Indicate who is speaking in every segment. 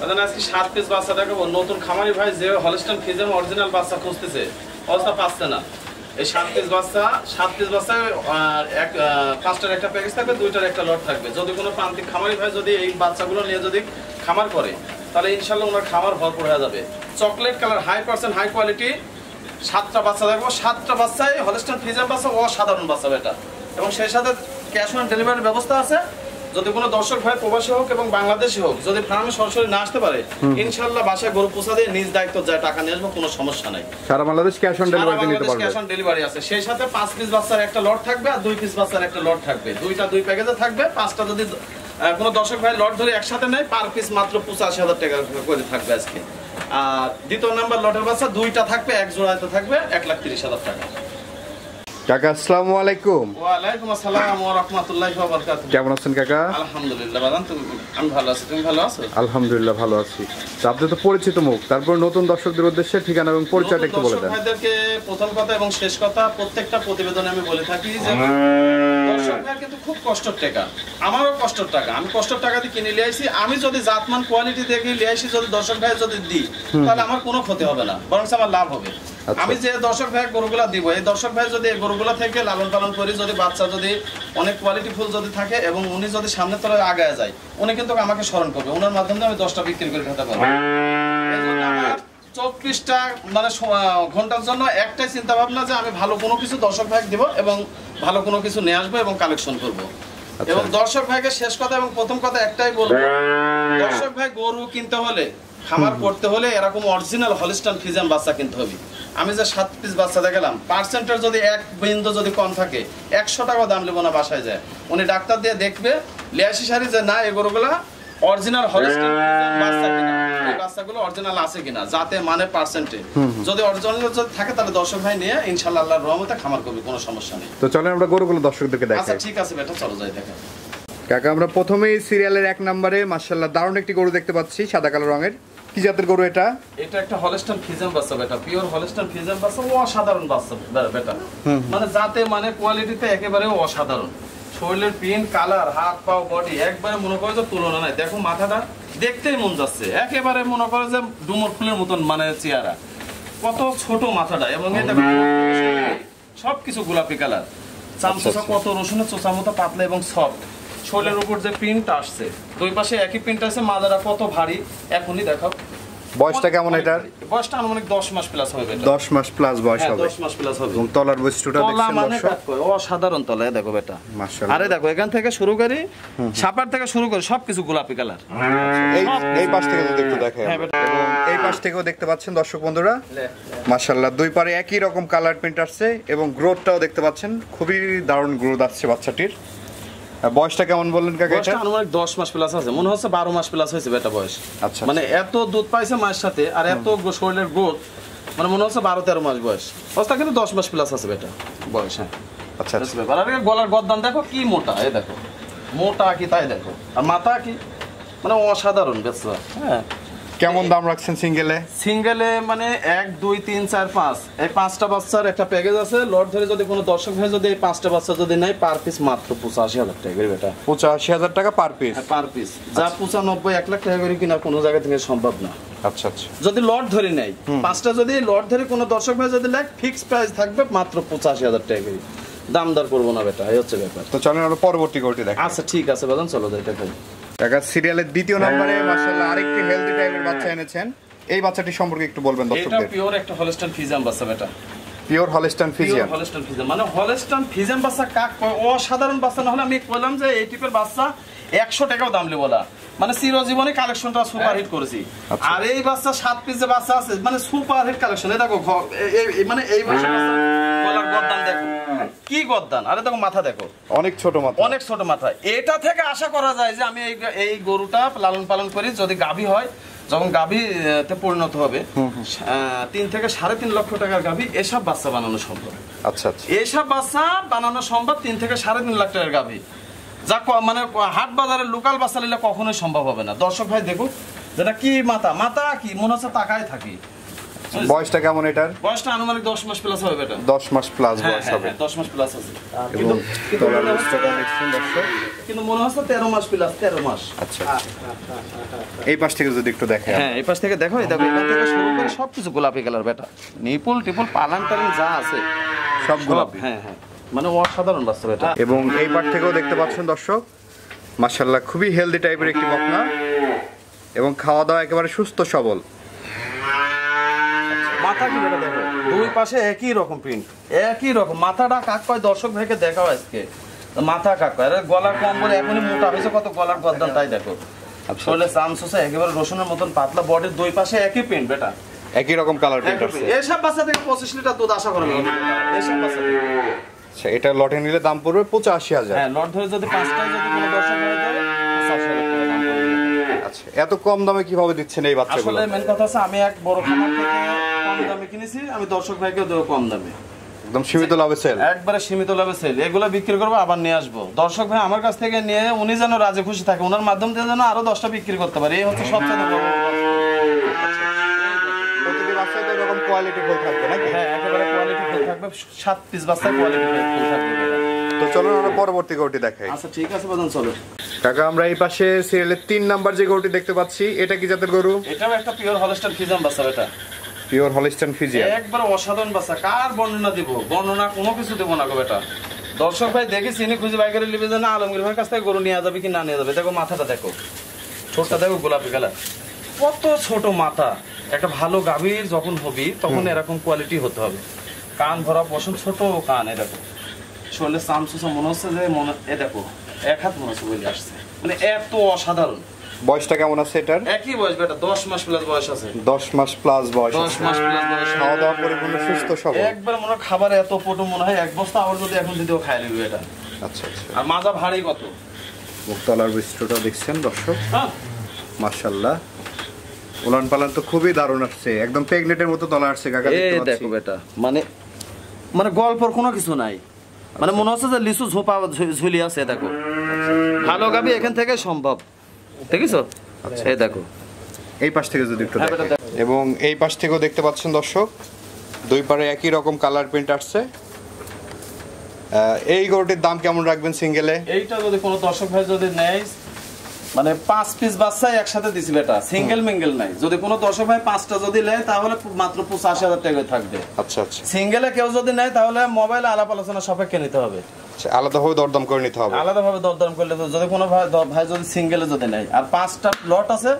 Speaker 1: আজকে 7 পিস বাচ্চা দেখাবো। নতুন খামারি ভাই যে হলস্টাইন ফ্রিজিয়ান অরিজিনাল বাচ্চা খুঁজতেছে, অবস্থা পাচ্ছে না। এই 7 পিস বাচ্চা এক 5টার একটা প্যাকেজ থাকবে, 2টার একটা লট থাকবে। যদি কোনো প্রান্তিক খামারি ভাই যদি এই বাচ্চাগুলো নিয়ে যদি খামার করে, তাহলে ইনশাল্লাহ ওনার খামার ভরপুর হয়ে যাবে। চকলেট কালার 100% হাই কোয়ালিটি 7টা বাচ্চা দেখবো। 7টা বাচ্চাই হলস্টাইন ফ্রিজিয়ান বাচ্চা, অসাধারণ বাচ্চা এটা। এবং সেই সাথে ক্যাশ অন ডেলিভারির ব্যবস্থা আছে। যদি কোনো দর্শক ভাই প্রবাসী হোক এবং বাংলাদেশি হোক, যদি ফার্মে সরাসরি না আসতে পারে, ইনশাআল্লাহ বাসায় গরু পোষা দিয়ে নিজ দায়িত্ব যায় টাকা নিয়ে আসবো, কোনো সমস্যা নাই।
Speaker 2: সারা বাংলাদেশ ক্যাশ অন ডেলিভারি নিতে পারবে।
Speaker 1: ক্যাশ অন ডেলিভারি আছে। সেই সাথে 5 পিস বাচ্চার একটা লট থাকবে আর 2 পিস বাচ্চার একটা লট থাকবে। 2টা 2 প্যাকেজে থাকবে। 5টা যদি কোনো দর্শক ভাই লট ধরে একসাথে নেয়, পার পিস মাত্র 85,000 টাকা করে থাকবে আজকে। আর দ্বিতীয় নাম্বার লটের বাচ্চা 2টা থাকবে, এক জোড়াতে থাকবে 1,30,000 টাকা।
Speaker 2: কাকা আসসালামু আলাইকুম।
Speaker 1: ওয়া আলাইকুম আসসালাম ওয়া রাহমাতুল্লাহি ওয়া বারাকাতুহু।
Speaker 2: কেমন আছেন কাকা?
Speaker 1: আলহামদুলিল্লাহ বাজান, আমি ভালো আছি। তুমি ভালো আছো?
Speaker 2: আলহামদুলিল্লাহ ভালো আছি। তো আপনি তো পরিচিত মুখ, তারপর নতুন দর্শকদের উদ্দেশ্যে ঠিকানা এবং পরিচয়টা একটু বলে দেন।
Speaker 1: দর্শকদেরকে প্রথম কথা এবং শেষ কথা প্রত্যেকটা প্রতিবেদনে আমি বলে থাকি যে দর্শকদের কিন্তু খুব কষ্টের টাকা, আমারও কষ্টের টাকা। আমি কষ্টের টাকা দিয়ে কিনে নিয়ে আসি। আমি যদি জাতমান কোয়ালিটি দেখে নিয়ে আসি, যদি দর্শক ভাই যদি দিই, তাহলে আমার কোনো ক্ষতি হবে না, বরং আমার লাভ হবে। আমি যে দর্শক ভাই গরুগুলা দিব, এই দর্শক ভাই যদি এই গরুগুলা থেকে লালন পালন করি, যদি বাচ্চা যদি অনেক কোয়ালিটি ফুল যদি থাকে এবং উনি যদি সামনের তলায় আগায় যায়, উনি কিন্তু আমাকে স্মরণ করবে। ওনার মাধ্যমে আমি 10টা বিক্রি করে খেতে পারবো। 24টা মানে ঘন্টার জন্য একটাই চিন্তা ভাবনা যে আমি ভালো কোনো কিছু দর্শক ভাই দিব এবং ভালো কোনো কিছু নিয়ে আসবো এবং কালেকশন করব। এবং দর্শক ভাইকে শেষ কথা এবং প্রথম কথা একটাই বলবো, দর্শক ভাই গরু কিনতে হলে, খামার করতে হলে এরকম অরিজিনাল হলস্টাইন ফ্রিজিয়ান বাচ্চা কিনতে হবে। আমি যে 7 পিস বাচ্চা দেখালাম, পার্সেন্টের যদি 1 বিন্দু যদি কম থাকে, 100 টাকা দাম নেবো না, বাসায় যায় উনি ডাক্তার দিয়ে দেখবে লিয়াসি সারি যে না এই গরুগুলা অরিজিনাল হলস্টাইন ফ্রিজিয়ান বাচ্চা কিনা, এই বাচ্চাগুলো অরিজিনাল আছে কিনা, যাতে মানে পার্সেন্টে যদি অরিজিনাল যদি থাকে, তাহলে দর্শক ভাই নিয়ে ইনশাআল্লাহ আল্লাহর রহমতে খামার করবে, কোনো সমস্যা নেই।
Speaker 2: তো চলেন আমরা গরুগুলো দর্শকদেরকে দেখাই।
Speaker 1: আচ্ছা ঠিক আছে বেটা, চলো যাই দেখা।
Speaker 2: কাকা আমরা প্রথমেই সিরিয়ালের 1 নম্বরে মাশাআল্লাহ দারুণ একটি গরু দেখতে পাচ্ছি, সাদা কালো রঙের। কি জাতের গরু এটা?
Speaker 1: এটা একটা হলস্টাইন ফ্রিজিয়ান বাচ্চা বেটা, পিওর হলস্টাইন ফ্রিজিয়ান বাচ্চা, অসাধারণ বাচ্চা বেটা। মানে যাতে মানে কোয়ালিটিতে একেবারে অসাধারণ। শরীরের প্রিন্ট, কালার, হাত পা বডি একবারে মনে করে যে তুলনা নাই। দেখো মাথাটা দেখতেই মন যাচ্ছে, একেবারে মনে করে যে ডুমুর ফুলের মতন মানে চেহারা, কত ছোট মাথাটা। এবং এটা সবকিছু গোলাপি কালার, চামচা কত রসুনের চোচার মতো পাতলা এবং সফট। শরীরের উপর যে প্রিন্ট আসছে, 2 পাশে একই প্রিন্ট আছে, মাজাটা কত ভারী এখনই দেখাও।
Speaker 2: বয়সটা কেমন এটার?
Speaker 1: বয়সটা আনুমানিক 10 মাস প্লাস হবে।
Speaker 2: 10 মাস প্লাস বয়স হবে।
Speaker 1: 10 মাস প্লাস হবে।
Speaker 2: এবং তলার বৈশিষ্ট্যটা দেখছেন দর্শক,
Speaker 1: অসাধারণ তলা। দেখো বেটা
Speaker 2: মাশাআল্লাহ।
Speaker 1: আরে দেখো এখান থেকে শুরু করি, সাপার থেকে শুরু করি, সবকিছু গোলাপি কালার।
Speaker 2: এই পাশ থেকে যদি একটু দেখেন, এবং এই পাশ থেকেও দেখতে পাচ্ছেন দর্শক বন্ধুরা, মাশাআল্লাহ 2 পারে একই রকম কালার প্রিন্ট আসছে এবং গ্রোথটাও দেখতে পাচ্ছেন, খুবই দারুণ গ্রোথ আসছে বাচ্চাটির। বয়সটা কেমন বললেন কাকা?
Speaker 1: বয়সটা আনুমানিক 10 মাস প্লাস আছে, মনে হচ্ছে 12 মাস প্লাস হয়েছে বেটা বয়স।
Speaker 2: আচ্ছা,
Speaker 1: মানে এত দুধ পাইছে মায়ের সাথে আর এত শরীরের গ্রোথ, মানে মনে হচ্ছে 12-13 মাস বয়স। অবস্থা কিন্তু 10 মাস প্লাস আছে বেটা বয়স। হ্যাঁ
Speaker 2: আচ্ছা আচ্ছা।
Speaker 1: ব্যাপার। আর গলার গদ্দান দেখো কি মোটা, এই দেখো মোটা কি তাই দেখো, আর মাথা কি মানে অসাধারণ বেচা। হ্যাঁ
Speaker 2: কেমন দাম রাখছেন সিঙ্গেলে?
Speaker 1: সিঙ্গেলে মানে 1 2 3 4 5 এই 5টা বাচ্চার একটা প্যাকেজ আছে। লট ধরে যদি কোনো দর্শক ভাই যদি এই 5টা বাচ্চা যদি নেয়, পার পিস মাত্র 85,000 টাকা করে বেটা।
Speaker 2: 85,000 টাকা পার পিস?
Speaker 1: Per piece. যা 95 1 লাখ টাকা করে কিনা কোনো জায়গা থেকে সম্ভব না।
Speaker 2: আচ্ছা আচ্ছা।
Speaker 1: যদি লট ধরে নেয়, 5টা যদি লট ধরে কোনো দর্শক ভাই যদি নেয়, ফিক্স প্রাইস থাকবে মাত্র 85,000 টাকা করে, দাম দর করবো না বেটা, এই হচ্ছে ব্যাপার।
Speaker 2: তো চলেন আমরা পরবর্তী গরুটি দেখাই।
Speaker 1: আচ্ছা ঠিক আছে বাজান, চলো যাই দেখাই।
Speaker 2: কাকা সিরিয়ালের 2য় নম্বরে মাশাআল্লাহ আরেকটি হেলদি টাইপের বাচ্চা এনেছেন। এই বাচ্চাটি সম্পর্কে একটু বলবেন দর্শকদের।
Speaker 1: এটা পিওর একটা হলস্টাইন ফ্রিজিয়ান বাচ্চা বেটা,
Speaker 2: pure Holstein Friesian.
Speaker 1: Holstein Friesian মানে হলস্টাইন ফ্রিজিয়ান বাচ্চা কাক অসাধারণ বাচ্চা। না হলে আমি বললাম যে এই টাইপের বাচ্চা 100 টাকাও দাম নেব না, মানে চিরজীবনে কালেকশনটা সুপার হিট করেছি। আর এই বাচ্চা 7 পিস যে বাচ্চা আছে, মানে সুপার হিট কালেকশন। এই দেখো মানে এই বাচ্চা গলার গদ্দান দেখো কি গদ্দান, আরে দেখো মাথা দেখো
Speaker 2: অনেক ছোট মাথা,
Speaker 1: অনেক ছোট মাথা। এটা থেকে আশা করা যায় যে আমি এই গরুটা লালন পালন করি, যদি গাভী হয়, যখন গাভীতে পরিণত হবে 3 থেকে 3.5 লক্ষ টাকার গাভী, এসব বাচ্চা বানানো সম্ভব।
Speaker 2: আচ্ছা আচ্ছা।
Speaker 1: এসব বাচ্চা বানানো সম্ভব 3 থেকে 3.5 লাখ টাকার গাভী, যা মানে হাট বাজারের লোকাল বাচ্চা নিলে কখনোই সম্ভব হবে না। দর্শক ভাই দেখুক যেটা কি মাথা, মাথা কি মনে হচ্ছে তাকায় থাকি,
Speaker 2: বয়সটা কেমন এটার?
Speaker 1: বয়সটা আনুমানিক 10 মাস প্লাস হবে বেটা।
Speaker 2: 10 মাস প্লাস বয়স হবে।
Speaker 1: 10 মাস প্লাস আছে।
Speaker 2: এবং তলার বৈশিষ্ট্যটা দেখছেন দর্শক,
Speaker 1: কিন্তু মনে হচ্ছে 13 মাস প্লাস, 13 মাস।
Speaker 2: আচ্ছা এই পাশ থেকে যদি একটু দেখেন।
Speaker 1: হ্যাঁ, এই পাশ থেকে দেখো, এই দেখো, এখান থেকে শুরু করে সবকিছু গোলাপি কালার বেটা। নিপুল টিপুল পালান টালান যা আছে
Speaker 2: সব গোলাপি।
Speaker 1: হ্যাঁ, মানে অসাধারণ বাচ্চা বেটা।
Speaker 2: এবং এই পাশ থেকেও দেখতে পাচ্ছেন দর্শক, মাশাআল্লাহ খুবই হেলদি টাইপের একটি বকনা এবং খাওয়া দাওয়া একেবারে সুস্থ সবল।
Speaker 1: মাথা কি বেটা দেখো, দুই পাশে একই রকম প্রিন্ট, একই রকম। মাথাটা কাক কয় দর্শক ভাইকে দেখাও আজকে, মাথা কাক কয়। আরে গলা কম বলে এখনই মোটা হয়েছে কত, গলার গর্দানটাই দেখো। আসলে চামচুসা একেবারে রসুনের মতন পাতলা, বডির দুই পাশে একই প্রিন্ট বেটা,
Speaker 2: একই রকম কালার প্রিন্ট আছে।
Speaker 1: এসব বাচ্চা থেকে 25 লিটার দুধ আশা করা যাবে এসব বাচ্চা থেকে।
Speaker 2: আচ্ছা, এটা লটে নিলে দাম পড়বে 85,000।
Speaker 1: হ্যাঁ, লট ধরে যদি 5টায় যদি কোনো দর্শক হয়ে যায় 85,000 টাকা দাম পড়বে।
Speaker 2: আচ্ছা, এত কম দামে কিভাবে দিচ্ছেন এই বাচ্চাগুলো?
Speaker 1: আসলে মেন কথা আছে, আমি এক বড় খামার থেকে কম দামে কিনেছি, আমি দর্শক ভাইকেও দেবো কম দামে।
Speaker 2: একদম সীমিত লাভে সেল,
Speaker 1: একবারে সীমিত লাভে সেল। এগুলো বিক্রি করবো আবার নিয়ে আসবো, দর্শক ভাই আমার কাছ থেকে নিয়ে উনি যেন রাজি খুশি থাকে, ওনার মাধ্যম দিয়ে যেন আরো 10টা বিক্রি করতে পারে, এই হচ্ছে সবচেয়ে বড়।
Speaker 2: প্রতিটি বাচ্চায় তো এরকম কোয়ালিটি ফুল থাকবে নাকি?
Speaker 1: হ্যাঁ, একেবারে কোয়ালিটি ফুল থাকবে, 7 পিস বাচ্চায় কোয়ালিটি ফুল থাকবে।
Speaker 2: তো চলুন আমরা পরবর্তী গরুটি দেখাই।
Speaker 1: আচ্ছা ঠিক আছে বাদন, চলো
Speaker 2: কাকা, আমরা এই পাশে সিরিয়ালের 3 নাম্বার যে গরুটি দেখতে পাচ্ছি, এটা কি জাতের গরু?
Speaker 1: এটাও একটা পিওর হলস্টাইন ফ্রিজিয়ান বাচ্চা বেটা,
Speaker 2: পিওর হলিস্টাইন ফ্রিজিয়ান।
Speaker 1: একবার অসাধারণ বাচ্চা। কার বর্ণনা দিব? বর্ণনা কোনো কিছু দেবো না গো বেটা। দর্শক ভাই দেখে চিনি খুঁজে বাই করে নিবে যে না আলমগীর ভাইয়ের কাছ থেকে গরু নিয়ে যাবে কি না নিয়ে যাবে। দেখো মাথাটা দেখো, ছোটটা দেখো গোলাপি কালার, কত ছোট মাথা। একটা ভালো গাভীর যখন হবি তখন এরকম কোয়ালিটি হতে হবে। কান ভরা পশম, ছোট কান, এরকম শরীরে চামচুচা মনে হচ্ছে যে এ দেখো এক হাত মনে হচ্ছে বলে আসছে, মানে এত অসাধারণ।
Speaker 2: বয়সটা কেমন আছে এটার?
Speaker 1: একই বয়স বেটা, 10 মাস প্লাস বয়স আছে।
Speaker 2: 10 মাস প্লাস বয়স।
Speaker 1: 10 মাস প্লাস বয়স।
Speaker 2: খাওয়া দাওয়া পরিপূর্ণ সুস্থ সবল।
Speaker 1: একবার মনে হয় খাবার এত পটু মনে হয় 1 বস্তা আবার যদি এখন দিতেও খাই নেবে এটা।
Speaker 2: আচ্ছা আচ্ছা।
Speaker 1: আর মাজা ভারী কত,
Speaker 2: মুখতলার বৈশিষ্ট্যটা দেখছেন দর্শক,
Speaker 1: হ্যাঁ
Speaker 2: মাশাআল্লাহ। উলান পালান তো খুবই দারুণ আসছে, একদম প্রেগনেন্টের মতো তলা আসছে কাকা, দেখতে
Speaker 1: এই
Speaker 2: পাচ্ছি।
Speaker 1: দেখো বেটা, মানে গল্পর কোনো কিছু নাই, মানে মনে হচ্ছে যে লিচু ঝোপা ঝুলি আছে। দেখো ভালো গাবি এখান থেকে সম্ভব, দেখেছো? এই দেখো
Speaker 2: এই পাশ থেকে যদি একটু
Speaker 1: হ্যাঁ,
Speaker 2: দেখেন।
Speaker 1: বেটা,
Speaker 2: এবং এই পাশ থেকেও দেখতে পাচ্ছেন দর্শক, দুই পারে একই রকম কালার প্রিন্ট আসছে। এই গরুটির দাম কেমন রাখবেন সিঙ্গেলে?
Speaker 1: এইটা যদি কোনো দর্শক ভাই যদি নেয়, মানে 5 পিস বাচ্চা একসাথে দিছি বেটা, সিঙ্গেল মিঙ্গেল নাই। যদি কোনো দর্শক ভাই 5টা যদি নেয় তাহলে মাত্র 85,000 টাকা থাকবে।
Speaker 2: আচ্ছা আচ্ছা।
Speaker 1: সিঙ্গেলে কেউ যদি নেয় তাহলে মোবাইলে আলাপ আলোচনা সাপেক্ষে নিতে হবে,
Speaker 2: আলাদাভাবে দরদাম করে নিতে হবে।
Speaker 1: আলাদাভাবে দরদাম করলে তো। যদি কোনো ভাই যদি সিঙ্গেলে যদি নেয়, আর 5টা লট আছে,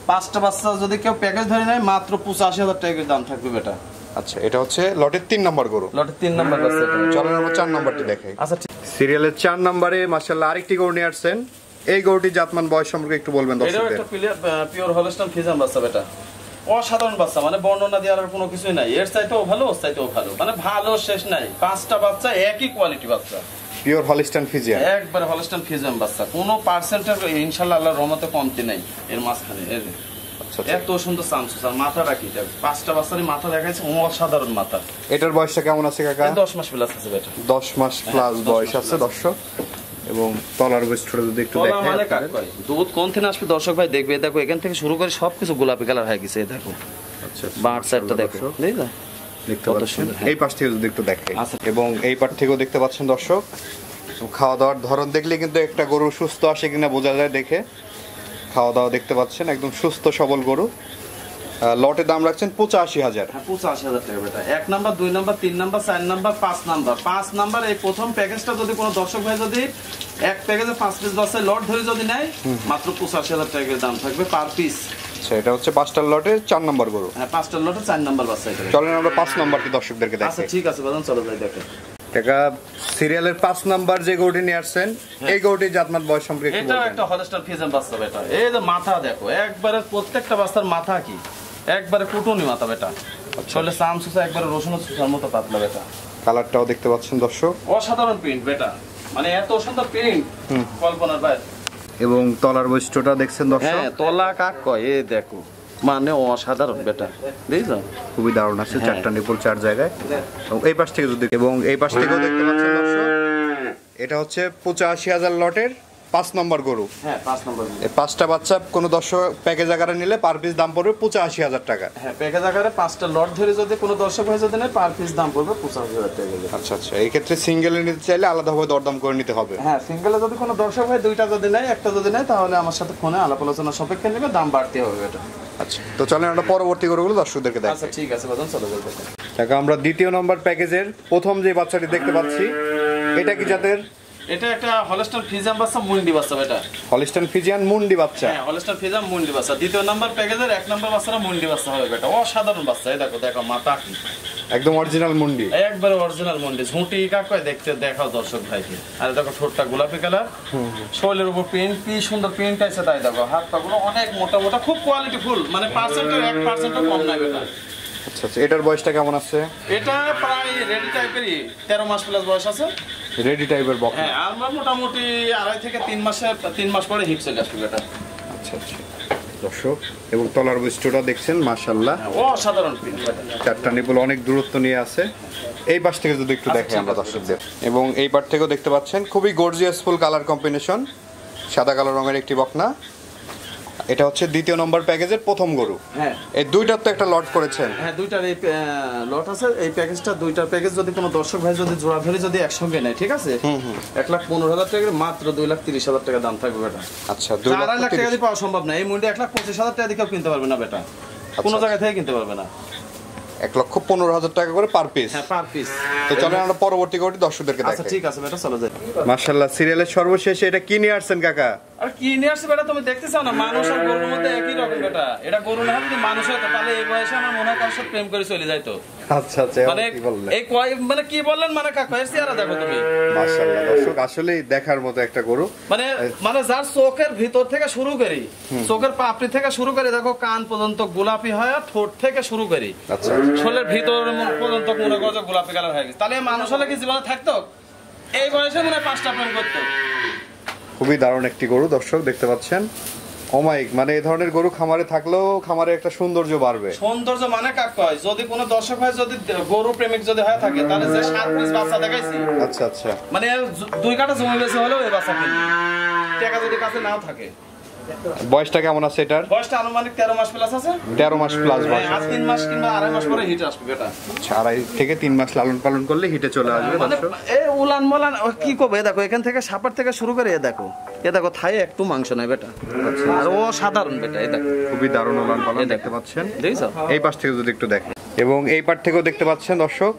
Speaker 1: 5টা বাচ্চা যদি কেউ প্যাকেজ ধরে নেয় মাত্র 85,000 টাকার দাম থাকবে বেটা।
Speaker 2: আচ্ছা, এটা হচ্ছে লটের 3 নাম্বার গরু।
Speaker 1: লটের 3 নাম্বার বাচ্চা এটা।
Speaker 2: চলেন আমরা 4 নাম্বারটি দেখাই।
Speaker 1: আচ্ছা ঠিক।
Speaker 2: সিরিয়ালের 4 নাম্বারে মাশাআল্লাহ আরেকটি গরু নিয়ে আসছেন। এই গরুটি জাতমান বয়স সম্পর্কে একটু বলবেন
Speaker 1: এটাও
Speaker 2: দর্শকদের।
Speaker 1: একটা পিওর হলস্টাইন ফ্রিজিয়ান বাচ্চা বেটা, অসাধারণ বাচ্চা, মানে বর্ণনা দেওয়ার আর কোনো কিছুই নাই। এর চাইতেও ভালো, ওর চাইতেও ভালো, মানে ভালো শেষ নাই। 5টা বাচ্চা একই কোয়ালিটি বাচ্চা,
Speaker 2: পিওর হলিস্টাইন ফ্রিজিয়ান,
Speaker 1: একবার হলস্টাইন ফ্রিজিয়ান বাচ্চা, কোনো পার্সেন্টের ইনশাআল্লাহ আল্লাহর রহমতে কমতি নাই এর মাঝখানে।
Speaker 2: আচ্ছা
Speaker 1: এত সুন্দর চামচুস, আর মাথা রাখি 5টা বাচ্চারই মাথা দেখাইছে, অসাধারণ মাথা।
Speaker 2: এটার বয়সটা কেমন আছে কাকা?
Speaker 1: 10 মাস প্লাস আছে বেটা,
Speaker 2: 10 মাস প্লাস
Speaker 1: 10
Speaker 2: বয়স
Speaker 1: মাস
Speaker 2: আছে
Speaker 1: plus।
Speaker 2: দর্শক। এবং তলার বৈশিষ্ট্যটা যদি একটু
Speaker 1: তলা
Speaker 2: দেখেন।
Speaker 1: মানে কাক কয়, দুধ কোন থেকে আসবে দর্শক ভাই দেখবে। দেখো এখান থেকে শুরু করে সবকিছু গোলাপি কালার হয়ে গেছে। দেখো
Speaker 2: আচ্ছা,
Speaker 1: বাট সাইডটা দেখো, বুঝলে?
Speaker 2: দেখতে
Speaker 1: কত
Speaker 2: পাচ্ছেন।
Speaker 1: সুন্দর, হ্যাঁ।
Speaker 2: এই পাশ থেকে যদি একটু দেখেন।
Speaker 1: আচ্ছা।
Speaker 2: এবং এই পাশ থেকেও দেখতে পাচ্ছেন দর্শক, খাওয়া দাওয়ার ধরন দেখলে কিন্তু একটা গরু সুস্থ আসে কিনা বোঝা যায় দেখে। খাওয়া দাওয়া দেখতে পাচ্ছেন, একদম সুস্থ সবল গরু। লটের দাম রাখছেন 85,000।
Speaker 1: হ্যাঁ 85,000 টাকা বেটা। 1 number, 2 number, 3 number, 4 number, 5 number. 5 number এই প্রথম প্যাকেজটা যদি কোনো দর্শক ভাই যদি এক প্যাকেজে 5 পিস বাচ্চা লট ধরে যদি নেয় মাত্র 85,000 টাকার দাম থাকবে পার পিস।
Speaker 2: আচ্ছা, এটা হচ্ছে 5টার লটে 4 নাম্বার গরু।
Speaker 1: হ্যাঁ 5টা লটে 4 নাম্বার বাচ্চা এটা।
Speaker 2: চলেন আমরা 5 নাম্বারটি দর্শকদেরকে
Speaker 1: আচ্ছা
Speaker 2: দেখাই।
Speaker 1: ঠিক আছে বাদাম, চলো যাই দেখে।
Speaker 2: টাকা সিরিয়ালের 5 নাম্বার যে গরুটি নিয়ে আসছেন, এই গরুটির জাতমান বয়স সম্পর্কে একটু
Speaker 1: এটাও
Speaker 2: বলবেন।
Speaker 1: একটা হলস্টাইন ফ্রিজিয়ান বাচ্চা বেটা। এই যে মাথা দেখো, একবারে প্রত্যেকটা বাচ্চার মাথা কি একবারে কুটুনি মাথা বেটা। আসলে চামচুসা একবারে রসুন সুসার মতো পাতলা বেটা।
Speaker 2: কালারটাও দেখতে পাচ্ছেন দর্শক,
Speaker 1: অসাধারণ প্রিন্ট বেটা, মানে এত সুন্দর প্রিন্ট কল্পনার বাইরে।
Speaker 2: এবং তলার বৈশিষ্ট্যটা দেখছেন দর্শক,
Speaker 1: হ্যাঁ তলা কাক কয়, এই দেখো মানে অসাধারণ বেটা, বুঝছো?
Speaker 2: খুবই দারুণ আছে।
Speaker 1: হ্যাঁ।
Speaker 2: 4টা নিপুল 4 জায়গায়। এবং এই পাশ থেকে যদি, এবং এই পাশ থেকেও দেখতে পাচ্ছেন দর্শক, এটা হচ্ছে 85,000 লটের 5 নম্বর গরু।
Speaker 1: হ্যাঁ 5 নম্বর।
Speaker 2: এই 5টা বাচ্চা কোনো দর্শক প্যাকেজ আকারে নিলে পার পিস দাম পড়বে 85,000 টাকা।
Speaker 1: হ্যাঁ প্যাকেজ আকারে 5টা লট ধরে যদি কোনো দর্শক ভাই যদি নেয় পার পিস দাম পড়বে 85,000 টাকা।
Speaker 2: আচ্ছা আচ্ছা, এই ক্ষেত্রে সিঙ্গেলে নিতে চাইলে আলাদাভাবে দরদাম করে নিতে হবে।
Speaker 1: হ্যাঁ সিঙ্গেলে যদি কোনো দর্শক ভাই 2টা যদি নেয়, একটা যদি নেয়, তাহলে আমার সাথে ফোনে আলাপ আলোচনা সাপেক্ষে নেবে, দাম বাড়তে হবে এটা।
Speaker 2: আচ্ছা, তো চলেন আমরা পরবর্তী গরুগুলো দর্শকদেরকে দেখাই।
Speaker 1: আচ্ছা ঠিক আছে বাদন, চলে যাবে।
Speaker 2: টাকা আমরা 2য় নম্বর প্যাকেজের প্রথম যে বাচ্চাটি দেখতে পাচ্ছি, এটা কি জাতের?
Speaker 1: এটা একটা হলস্টাইন ফ্রিজিয়ান বাচ্চা, মুন্ডি বাচ্চা। এটা
Speaker 2: হলস্টাইন ফ্রিজিয়ান মুন্ডি বাচ্চা।
Speaker 1: হ্যাঁ হলস্টাইন ফ্রিজিয়ান মুন্ডি বাচ্চা। 2য় নম্বর প্যাকেজের 1 নম্বর বাচ্চাটা মুন্ডি বাচ্চা হবে। এটা অসাধারণ বাচ্চা। এই দেখো দেখো মাথা
Speaker 2: একদম অরিজিনাল মুন্ডি,
Speaker 1: একবারে অরিজিনাল মুন্ডি। ঝুঁটি কাকয় দেখতে দেখাও দর্শক ভাইকে। আর দেখো ঠোঁটটা গোলাপি কালার, শরীরের উপর প্রিন্ট কি সুন্দর প্রিন্ট আছে, তাই দেখো হাত পাগুলো অনেক মোটা মোটা, খুব কোয়ালিটি ফুল, মানে পার্সেন্টের 1% কম নাই এটা।
Speaker 2: আচ্ছা আচ্ছা, এটার বয়সটা কেমন আছে?
Speaker 1: এটা প্রায় রেডি টাইপেরই, 13 মাস প্লাস বয়স আছে।
Speaker 2: রেডি টাইপের বকনা।
Speaker 1: হ্যাঁ আমরা মোটামুটি 2.5 থেকে 3 মাস পরে হিট চলে আসবে এটা।
Speaker 2: আচ্ছা আচ্ছা দর্শক, এবং তলার বৈশিষ্ট্যটা দেখছেন মাশাআল্লাহ
Speaker 1: অসাধারণ প্রিন্ট।
Speaker 2: 4টা নিপুল অনেক দূরত্ব নিয়ে আছে। এই পাশ থেকে যদি একটু দেখাই আমরা দর্শকদের, এবং এই পাশ থেকেও দেখতে পাচ্ছেন খুবই গর্জিয়াস ফুল কালার কম্বিনেশন, সাদা কালো রঙের একটি বকনা। এটা হচ্ছে 2য় নম্বর প্যাকেজের প্রথম গরু।
Speaker 1: হ্যাঁ
Speaker 2: এই 2টার তো একটা লট করেছেন।
Speaker 1: হ্যাঁ 2টার এই লট আছে। এই প্যাকেজটা 2টার প্যাকেজ যদি কোনো দর্শক ভাই যদি জোড়া ধরে যদি একসঙ্গে নেয়, ঠিক আছে, 1,15,000 টাকা, মাত্র 2,30,000 টাকা দাম থাকবে বেটা।
Speaker 2: আচ্ছা
Speaker 1: 2,00,000 টাকা দিয়ে পাওয়া সম্ভব না। এই মুন্ডি 1,25,000 টাকা দিয়ে কেউ কিনতে পারবে না বেটা, কোনো জায়গা থেকে কিনতে পারবে না।
Speaker 2: 1,15,000 টাকা করে পার পিস।
Speaker 1: হ্যাঁ পার পিস।
Speaker 2: তো চলেন আমরা পরবর্তী গরুটি দর্শকদেরকে দেখাই।
Speaker 1: আচ্ছা ঠিক আছে বেটা, চলো যাই।
Speaker 2: মাশাআল্লাহ, সিরিয়ালের সর্বশেষে এটা কি নিয়ে আসছেন কাকা?
Speaker 1: আর কি নিয়ে আসছে বেটা, তুমি দেখতে চাও না? মানুষ আর গরুর মধ্যে একই রকম বেটা। এটা গরু না, যদি মানুষ হতো তাহলে এই বয়সে আমার মনে হয় কারোর সাথে প্রেম করে চলে যাইতো।
Speaker 2: আচ্ছা আচ্ছা,
Speaker 1: মানে
Speaker 2: কি বললেন?
Speaker 1: এই মানে কি বললেন মানে কাকা, এর চেহারা দেখো তুমি।
Speaker 2: মাশাআল্লাহ দর্শক, আসলেই দেখার মতো একটা গরু।
Speaker 1: মানে যার চোখের ভিতর থেকে শুরু করি, চোখের পাপড়ি থেকে শুরু করে দেখো কান পর্যন্ত গোলাপি হয়, ঠোঁট থেকে শুরু করি
Speaker 2: আচ্ছা
Speaker 1: শরীরের ভিতর পর্যন্ত মনে করো গোলাপি কালার হয়ে গেছে। তাহলে মানুষ হলে কি জীবনে থাকতো? এই বয়সে মনে হয় 5টা প্রেম করতো।
Speaker 2: খুবই দারুণ একটি গরু দর্শক দেখতে পাচ্ছেন। অমায়িক, মানে এই ধরনের গরু খামারে থাকলেও খামারে একটা সৌন্দর্য বাড়বে।
Speaker 1: সৌন্দর্য মানে কাক কয়, যদি কোনো দর্শক হয় যদি গরু প্রেমিক যদি হয়ে থাকে, তাহলে যে 7 পিস বাচ্চা দেখাইছি,
Speaker 2: আচ্ছা আচ্ছা,
Speaker 1: মানে 2 কাঠা জমি বেশি হলেও এই বাচ্চা কিনবে, টাকা যদি কাছে নাও থাকে।
Speaker 2: বয়সটা কেমন আছে এটার?
Speaker 1: বয়সটা আনুমানিক 13 মাস প্লাস আছে।
Speaker 2: 13 মাস প্লাস বয়স।
Speaker 1: আর 3 মাস কিংবা 2.5 মাস পরে হিট আসবে বেটা।
Speaker 2: 2.5 থেকে 3 মাস লালন পালন করলে হিটে চলে আসবে দর্শক।
Speaker 1: এই উলান মলান কি করবে দেখো, এখান থেকে সাপার থেকে শুরু করে এ দেখো থাই একটু মাংস নাই বেটা। আর ও সাধারণ বেটা, এই দেখো
Speaker 2: খুবই দারুণ উলান পালন দেখতে পাচ্ছেন।
Speaker 1: দেখছো?
Speaker 2: এই পাশ থেকে যদি একটু দেখেন, এবং এই পাশ থেকেও দেখতে পাচ্ছেন দর্শক,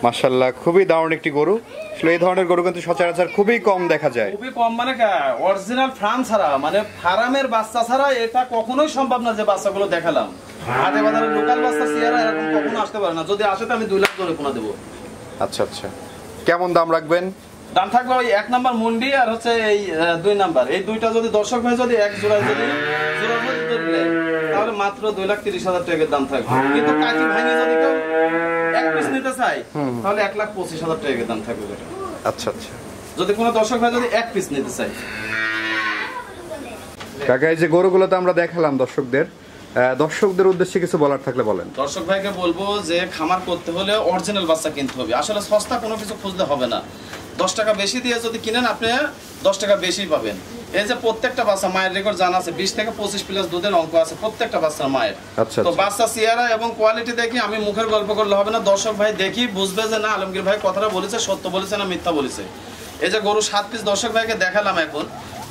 Speaker 2: মাশাআল্লাহ খুবই দারুণ একটি গরু। আসলে এই ধরনের গরু কিন্তু সচরাচর খুবই কম দেখা যায়।
Speaker 1: খুবই কম মানে অরিজিনাল ফার্ম ছাড়া, মানে ফার্মের বাচ্চা ছাড়া এটা কখনোই সম্ভব না যে বাচ্চাগুলো দেখালাম। হাটে বাজারে লোকাল বাচ্চা সিয়ারা এরকম কখনো আসতে পারে না। যদি আসে তো আমি 2 লাখ করে কোনা দেবো।
Speaker 2: আচ্ছা আচ্ছা, কেমন দাম রাখবেন?
Speaker 1: দাম থাকবে ওই 1 নাম্বার মুন্ডি আর হচ্ছে এই 2 নাম্বার, এই 2টা যদি দর্শক হয় যদি এক জোড়া যদি ধরলে, তাহলে মাত্র 2,30,000 টাকার দাম থাকবে। কিন্তু কাটি ভাঙি যদি কেউ এক পিস নিতে চাই, তাহলে 1,25,000 টাকার দাম থাকবে বেটা।
Speaker 2: আচ্ছা আচ্ছা,
Speaker 1: যদি কোনো দর্শক হয় যদি এক পিস নিতে চাই।
Speaker 2: কাকা এই যে গরুগুলো তো আমরা দেখালাম দর্শকদের উদ্দেশ্যে কিছু বলার থাকলে বলেন।
Speaker 1: দর্শক ভাইকে বলবো যে খামার করতে হলে অরিজিনাল বাচ্চা কিনতে হবে। আসলে সস্তা কোনো কিছু খুঁজলে হবে না। 10 টাকা বেশি দিয়ে যদি কিনেন আপনি 10 টাকা বেশি পাবেন। এই যে প্রত্যেকটা বাচ্চা মায়ের রেকর্ড জানা আছে, 20 থেকে 25 প্লাস দুধের অঙ্ক আছে প্রত্যেকটা বাচ্চার মায়ের। তো বাচ্চা চেহারা এবং কোয়ালিটি দেখি আমি মুখের গল্প করলে হবে না, দর্শক ভাই দেখি বুঝবে যে না আলমগীর ভাই কথাটা বলেছে সত্য বলেছে না মিথ্যা বলেছে। এই যে গরু 7 পিস দর্শক ভাইকে দেখালাম, এখন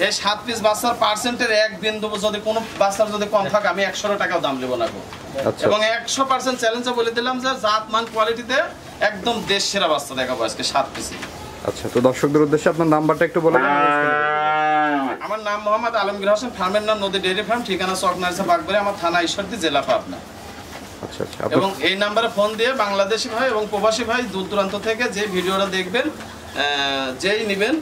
Speaker 1: এই 7 পিস বাচ্চার পার্সেন্টের 1 বিন্দু যদি কোনো বাচ্চার যদি কম থাকে আমি 100 টাকাও দাম নেব না। এবং 100% চ্যালেঞ্জে বলে দিলাম যে জাত মান কোয়ালিটিতে একদম দেশ সেরা বাচ্চা দেখাবো আজকে 7 পিসে।
Speaker 2: আচ্ছা, তো দর্শকদের উদ্দেশ্যে আপনার নাম্বারটা একটু বলে দিন।
Speaker 1: আমার নাম মোহাম্মদ আলমগীর হোসেন, ফার্মের নাম নদী ডেইরি ফার্ম, ঠিকানা চকনারিসা বাগবাড়ি, আমার থানা ঈশ্বরদী, জেলা পাবনা।
Speaker 2: আচ্ছা আচ্ছা,
Speaker 1: এবং এই নাম্বারে ফোন দিয়ে বাংলাদেশি ভাই এবং প্রবাসী ভাই দূর দূরান্ত থেকে যে ভিডিওটা দেখবেন যেই নেবেন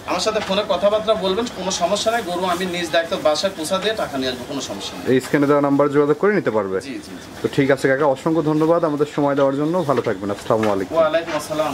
Speaker 1: আমার সাথে ফোনে কথাবার্তা বলবেন, কোনো সমস্যা নাই। গরু আমি নিজ দায়িত্ব বাসায় পৌঁছা দিয়ে টাকা নিয়ে আসবো, কোনো সমস্যা নেই।
Speaker 2: এই স্ক্রিনে দেওয়া নাম্বার যোগাযোগ করে নিতে পারবে।
Speaker 1: জি জি।
Speaker 2: তো ঠিক আছে কাকা, অসংখ্য ধন্যবাদ আমাদের সময় দেওয়ার জন্য। ভালো থাকবেন। আসসালামু আলাইকুম।
Speaker 1: ওয়া আলাইকুম আসসালাম।